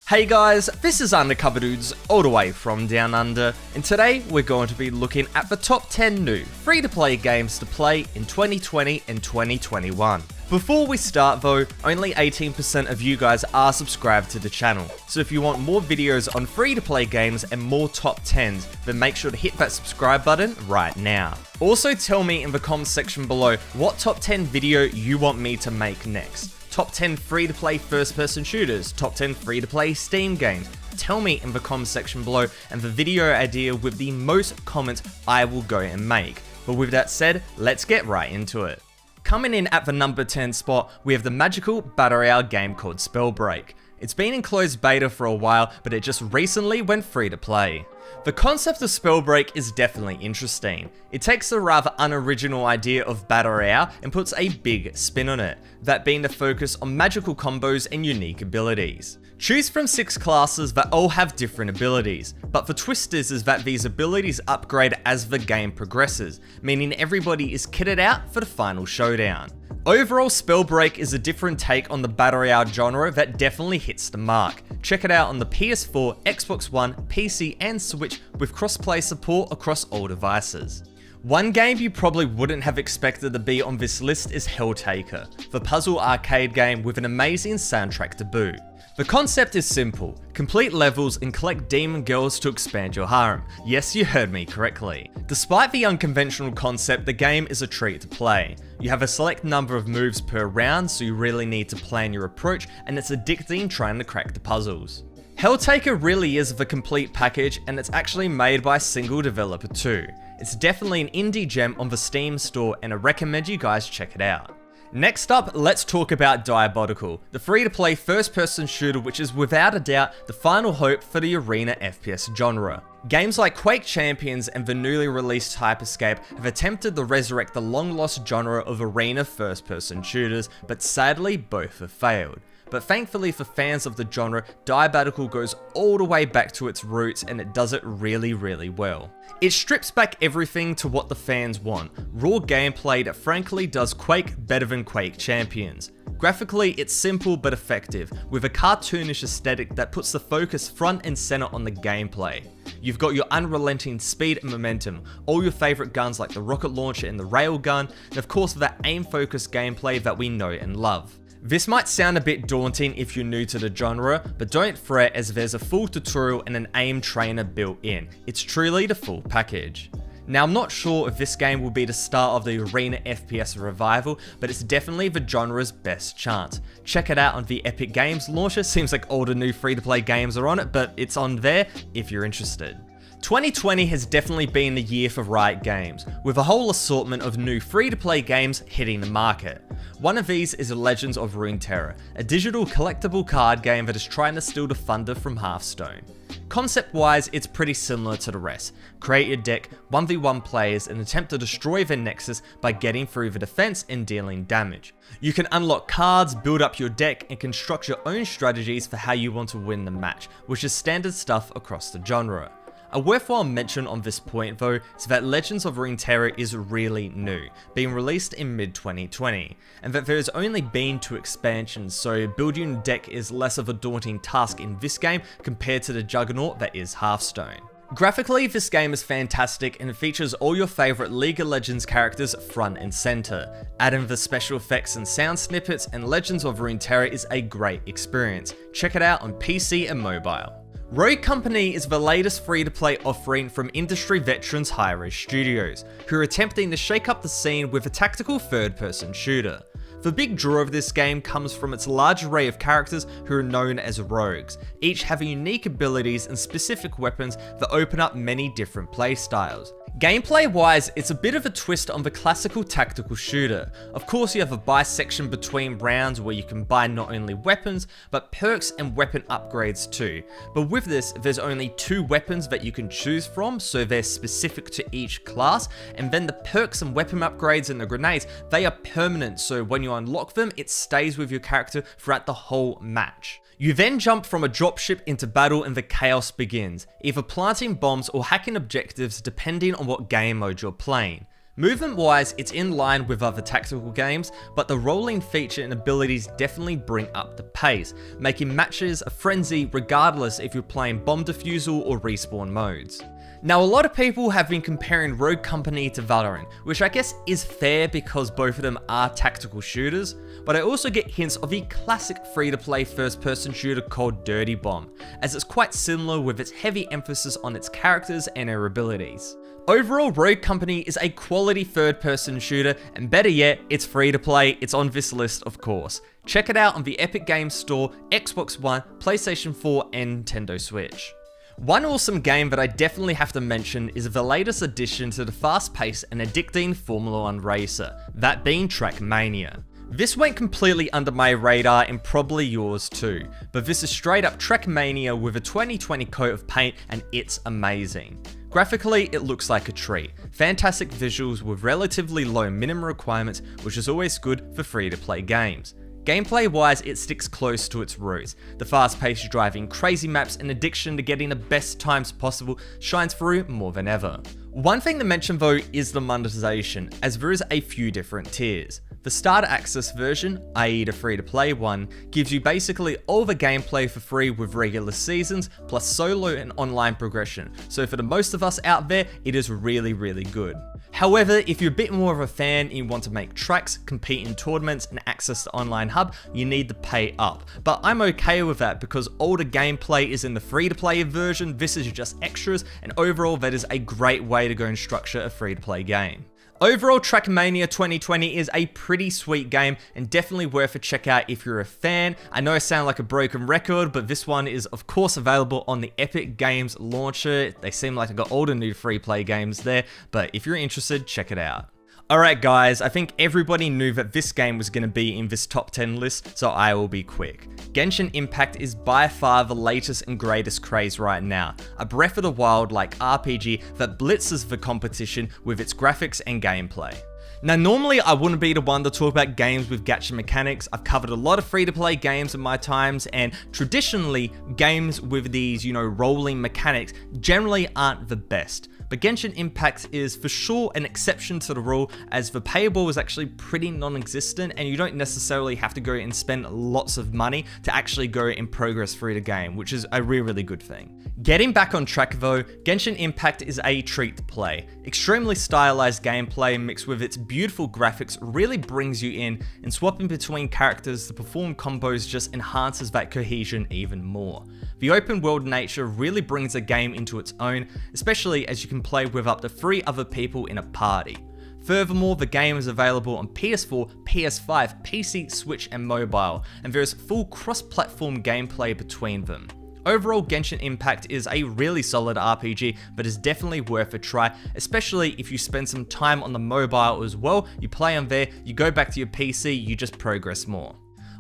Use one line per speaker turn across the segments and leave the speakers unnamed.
Hey guys, this is Undercover Dudes all the way from Down Under, and today we're going to be looking at the top 10 new free-to-play games to play in 2020 and 2021. Before we start though, only 18% of you guys are subscribed to the channel, so if you want more videos on free-to-play games and more top 10s, then make sure to hit that subscribe button right now. Also tell me in the comments section below what top 10 video you want me to make next. Top 10 free-to-play first-person shooters, top 10 free-to-play Steam games. Tell me in the comments section below, and the video idea with the most comments I will go and make. But with that said, let's get right into it. Coming in at the number 10 spot, we have the magical battle royale game called SPELLBREAK. It's been in closed beta for a while, but it just recently went free to play. The concept of SPELLBREAK is definitely interesting. It takes a rather unoriginal idea of battle royale and puts a big spin on it, that being the focus on magical combos and unique abilities. Choose from 6 classes that all have different abilities, but the twist is that these abilities upgrade as the game progresses, meaning everybody is kitted out for the final showdown. Overall, SPELLBREAK is a different take on the battle royale genre that definitely hits the mark. Check it out on the PS4, Xbox One, PC and Switch with crossplay support across all devices. One game you probably wouldn't have expected to be on this list is HELLTAKER, the puzzle arcade game with an amazing soundtrack to boot. The concept is simple: complete levels and collect demon girls to expand your harem. Yes, you heard me correctly. Despite the unconventional concept, the game is a treat to play. You have a select number of moves per round, so you really need to plan your approach, and it's addicting trying to crack the puzzles. HELLTAKER really is the complete package, and it's actually made by a single developer too. It's definitely an indie gem on the Steam store, and I recommend you guys check it out. Next up, let's talk about DIABOTICAL, the free-to-play first-person shooter which is without a doubt the final hope for the arena FPS genre. Games like Quake Champions and the newly released Hyperscape have attempted to resurrect the long-lost genre of arena first-person shooters, but sadly both have failed. But thankfully for fans of the genre, DIABOTICAL goes all the way back to its roots and it does it really well. It strips back everything to what the fans want, raw gameplay that frankly does Quake better than Quake Champions. Graphically, it's simple but effective, with a cartoonish aesthetic that puts the focus front and center on the gameplay. You've got your unrelenting speed and momentum, all your favorite guns like the rocket launcher and the railgun, and of course that aim-focused gameplay that we know and love. This might sound a bit daunting if you're new to the genre, but don't fret as there's a full tutorial and an aim trainer built in. It's truly the full package. Now I'm not sure if this game will be the start of the arena FPS revival, but it's definitely the genre's best chance. Check it out on the Epic Games launcher. Seems like all the new free-to-play games are on it, but it's on there if you're interested. 2020 has definitely been the year for Riot Games, with a whole assortment of new free-to-play games hitting the market. One of these is Legends of RUNETERRA, a digital collectible card game that is trying to steal the thunder from Hearthstone. Concept-wise, it's pretty similar to the rest. Create your deck, 1v1 players, and attempt to destroy their nexus by getting through the defense and dealing damage. You can unlock cards, build up your deck, and construct your own strategies for how you want to win the match, which is standard stuff across the genre. A worthwhile mention on this point though is that Legends of RUNETERRA is really new, being released in mid-2020, and that there has only been 2 expansions, so building your deck is less of a daunting task in this game compared to the juggernaut that is Hearthstone. Graphically, this game is fantastic and it features all your favourite League of Legends characters front and centre. Add in the special effects and sound snippets, and Legends of RUNETERRA is a great experience. Check it out on PC and mobile. Rogue Company is the latest free-to-play offering from industry veterans Hi-Rez Studios, who are attempting to shake up the scene with a tactical third-person shooter. The big draw of this game comes from its large array of characters who are known as rogues, each having unique abilities and specific weapons that open up many different playstyles. Gameplay wise, it's a bit of a twist on the classical tactical shooter. Of course, you have a buy section between rounds where you can buy not only weapons, but perks and weapon upgrades too. But with this, there's only 2 weapons that you can choose from, so they're specific to each class, and then the perks and weapon upgrades and the grenades, they are permanent, so when you unlock them, it stays with your character throughout the whole match. You then jump from a dropship into battle and the chaos begins, either planting bombs or hacking objectives depending on what game mode you're playing. Movement wise, it's in line with other tactical games, but the rolling feature and abilities definitely bring up the pace, making matches a frenzy regardless if you're playing bomb defusal or respawn modes. Now, a lot of people have been comparing Rogue Company to Valorant, which I guess is fair because both of them are tactical shooters, but I also get hints of the classic free-to-play first-person shooter called Dirty Bomb, as it's quite similar with its heavy emphasis on its characters and their abilities. Overall, Rogue Company is a quality third-person shooter, and better yet, it's free to play. It's on this list, of course. Check it out on the Epic Games Store, Xbox One, PlayStation 4, and Nintendo Switch. One awesome game that I definitely have to mention is the latest addition to the fast-paced and addicting Formula 1 racer, that being TRACKMANIA. This went completely under my radar and probably yours too, but this is straight up TRACKMANIA with a 2020 coat of paint and it's amazing. Graphically, it looks like a treat. Fantastic visuals with relatively low minimum requirements, which is always good for free-to-play games. Gameplay wise, it sticks close to its roots. The fast-paced driving, crazy maps, and addiction to getting the best times possible shines through more than ever. One thing to mention though is the monetization, as there is a few different tiers. The starter access version, i.e. the free-to-play one, gives you basically all the gameplay for free with regular seasons, plus solo and online progression, so for the most of us out there, it is really good. However, if you're a bit more of a fan and you want to make tracks, compete in tournaments, and access the online hub, you need to pay up. But I'm okay with that because all the gameplay is in the free-to-play version, this is just extras, and overall that is a great way to go and structure a free-to-play game. Overall, TRACKMANIA 2020 is a pretty sweet game and definitely worth a check out if you're a fan. I know I sound like a broken record, but this one is of course available on the Epic Games launcher. They seem like I got all the new free play games there, but if you're interested, check it out. Alright guys, I think everybody knew that this game was going to be in this top 10 list, so I will be quick. Genshin Impact is by far the latest and greatest craze right now, a Breath of the Wild-like RPG that blitzes the competition with its graphics and gameplay. Now normally I wouldn't be the one to talk about games with gacha mechanics. I've covered a lot of free-to-play games in my times, and traditionally games with these, rolling mechanics generally aren't the best. But Genshin Impact is for sure an exception to the rule, as the paywall is actually pretty non-existent and you don't necessarily have to go and spend lots of money to actually go and progress through the game, which is a really good thing. Getting back on track though, Genshin Impact is a treat to play. Extremely stylized gameplay mixed with its beautiful graphics really brings you in, and swapping between characters to perform combos just enhances that cohesion even more. The open world nature really brings the game into its own, especially as you can play with up to 3 other people in a party. Furthermore, the game is available on PS4, PS5, PC, Switch and mobile, and there is full cross-platform gameplay between them. Overall, Genshin Impact is a really solid RPG, but is definitely worth a try, especially if you spend some time on the mobile as well. You play on there, you go back to your PC, you just progress more.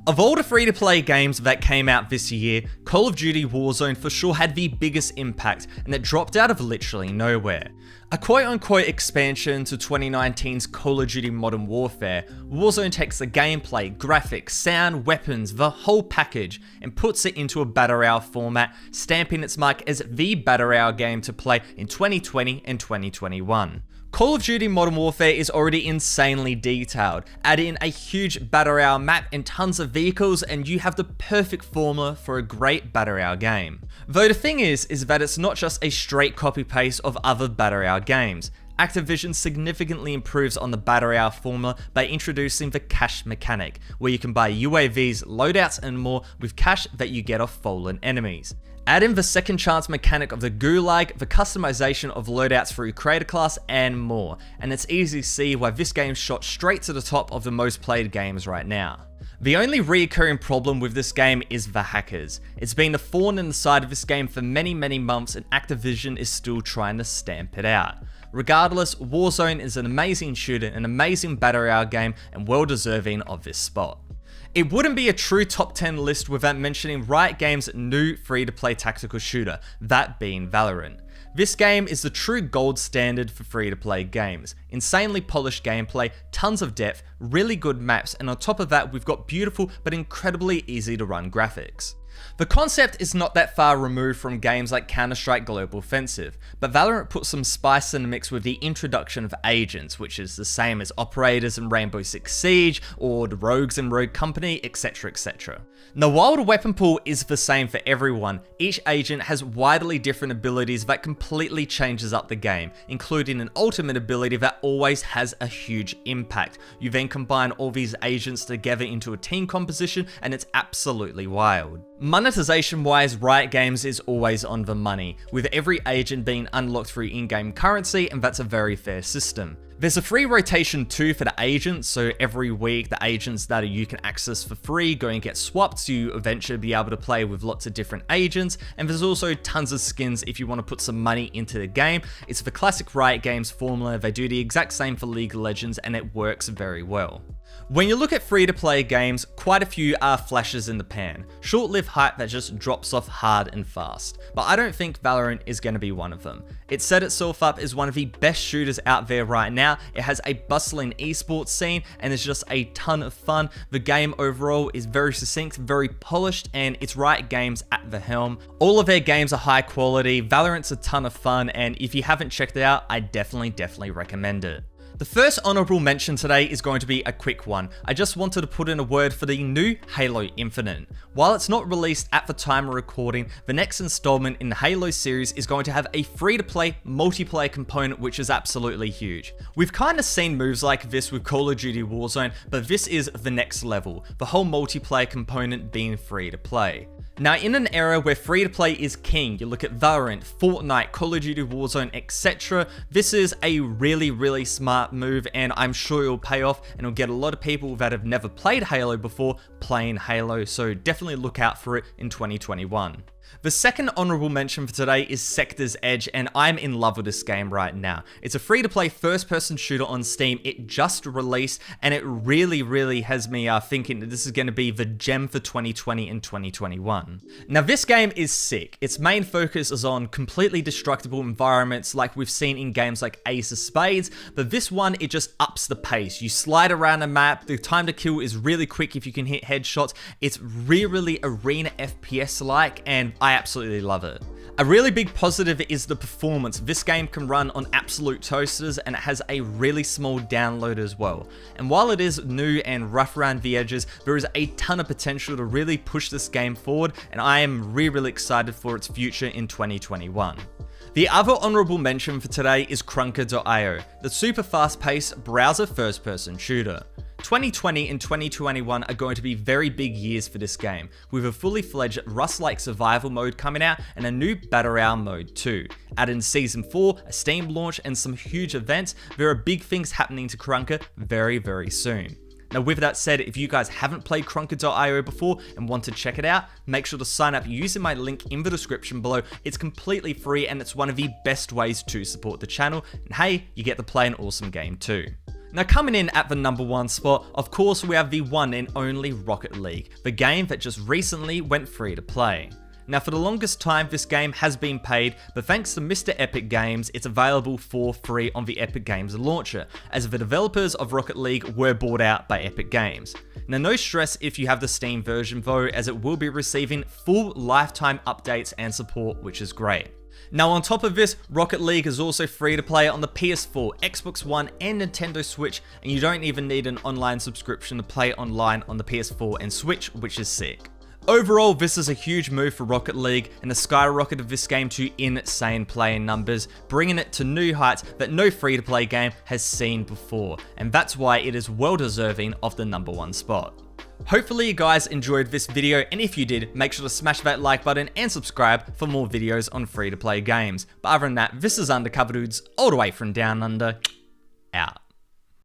Of all the free-to-play games that came out this year, Call of Duty Warzone for sure had the biggest impact, and it dropped out of literally nowhere. A quote-unquote expansion to 2019's Call of Duty Modern Warfare, Warzone takes the gameplay, graphics, sound, weapons, the whole package, and puts it into a Battle Royale format, stamping its mark as the Battle Royale game to play in 2020 and 2021. Call of Duty Modern Warfare is already insanely detailed. Add in a huge Battle Royale map and tons of vehicles and you have the perfect formula for a great Battle Royale game. Though the thing is that it's not just a straight copy-paste of other Battle Royale games. Activision significantly improves on the Battle Royale formula by introducing the cash mechanic, where you can buy UAVs, loadouts and more with cash that you get off fallen enemies. Add in the second chance mechanic of the Gulag, the customization of loadouts through Creator Class, and more, and it's easy to see why this game shot straight to the top of the most played games right now. The only reoccurring problem with this game is the hackers. It's been a thorn in the side of this game for many months, and Activision is still trying to stamp it out. Regardless, Warzone is an amazing shooter, an amazing Battle Royale game, and well deserving of this spot. It wouldn't be a true top 10 list without mentioning Riot Games' new free-to-play tactical shooter, that being Valorant. This game is the true gold standard for free-to-play games. Insanely polished gameplay, tons of depth, really good maps, and on top of that we've got beautiful but incredibly easy to run graphics. The concept is not that far removed from games like Counter-Strike Global Offensive, but Valorant put some spice in the mix with the introduction of agents, which is the same as operators in Rainbow Six Siege, or the rogues in Rogue Company, etc, etc. Now while the weapon pool is the same for everyone, each agent has widely different abilities that completely changes up the game, including an ultimate ability that always has a huge impact. You then combine all these agents together into a team composition and it's absolutely wild. Monetization wise, Riot Games is always on the money, with every agent being unlocked through in-game currency, and that's a very fair system. There's a free rotation too for the agents, so every week the agents that you can access for free go and get swapped, so you eventually be able to play with lots of different agents, and there's also tons of skins if you want to put some money into the game. It's the classic Riot Games formula, they do the exact same for League of Legends and it works very well. When you look at free-to-play games, quite a few are flashes in the pan, short-lived hype that just drops off hard and fast, but I don't think Valorant is going to be one of them. It set itself up as one of the best shooters out there right now, it has a bustling esports scene, and it's just a ton of fun. The game overall is very succinct, very polished, and it's Riot Games at the helm. All of their games are high quality, Valorant's a ton of fun, and if you haven't checked it out, I definitely recommend it. The first honorable mention today is going to be a quick one. I just wanted to put in a word for the new Halo Infinite. While it's not released at the time of recording, the next installment in the Halo series is going to have a free-to-play multiplayer component, which is absolutely huge. We've kind of seen moves like this with Call of Duty Warzone, but this is the next level, the whole multiplayer component being free-to-play. Now, in an era where free-to-play is king, you look at Valorant, Fortnite, Call of Duty Warzone, etc. This is a really smart move, and I'm sure it'll pay off and it'll get a lot of people that have never played Halo before playing Halo, so definitely look out for it in 2021. The second honorable mention for today is Sector's Edge, and I'm in love with this game right now. It's a free-to-play first-person shooter on Steam. It just released, and it really has me thinking that this is going to be the gem for 2020 and 2021. Now, this game is sick. Its main focus is on completely destructible environments like we've seen in games like Ace of Spades, but this one, it just ups the pace. You slide around a map, the time to kill is really quick if you can hit headshots. It's really arena FPS-like, and I absolutely love it. A really big positive is the performance. This game can run on absolute toasters and it has a really small download as well. And while it is new and rough around the edges, there is a ton of potential to really push this game forward, and I am really excited for its future in 2021. The other honorable mention for today is Krunker.io, the super fast-paced browser first-person shooter. 2020 and 2021 are going to be very big years for this game, with a fully fledged Rust-like survival mode coming out and a new Battle Royale mode too. Add in Season 4, a Steam launch, and some huge events, there are big things happening to Krunker very soon. Now with that said, if you guys haven't played Krunker.io before and want to check it out, make sure to sign up using my link in the description below. It's completely free and it's one of the best ways to support the channel, and hey, you get to play an awesome game too. Now coming in at the #1 spot, of course we have the one and only Rocket League, the game that just recently went free to play. Now for the longest time this game has been paid, but thanks to Mr. Epic Games, it's available for free on the Epic Games launcher, as the developers of Rocket League were bought out by Epic Games. Now no stress if you have the Steam version though, as it will be receiving full lifetime updates and support, which is great. Now on top of this, Rocket League is also free to play on the PS4, Xbox One and Nintendo Switch, and you don't even need an online subscription to play online on the PS4 and Switch, which is sick. Overall, this is a huge move for Rocket League and the skyrocket of this game to insane playing numbers, bringing it to new heights that no free-to-play game has seen before, and that's why it is well deserving of the #1 spot. Hopefully you guys enjoyed this video, and if you did, make sure to smash that like button and subscribe for more videos on free-to-play games. But other than that, this is Undercover Dudes, all the way from down under.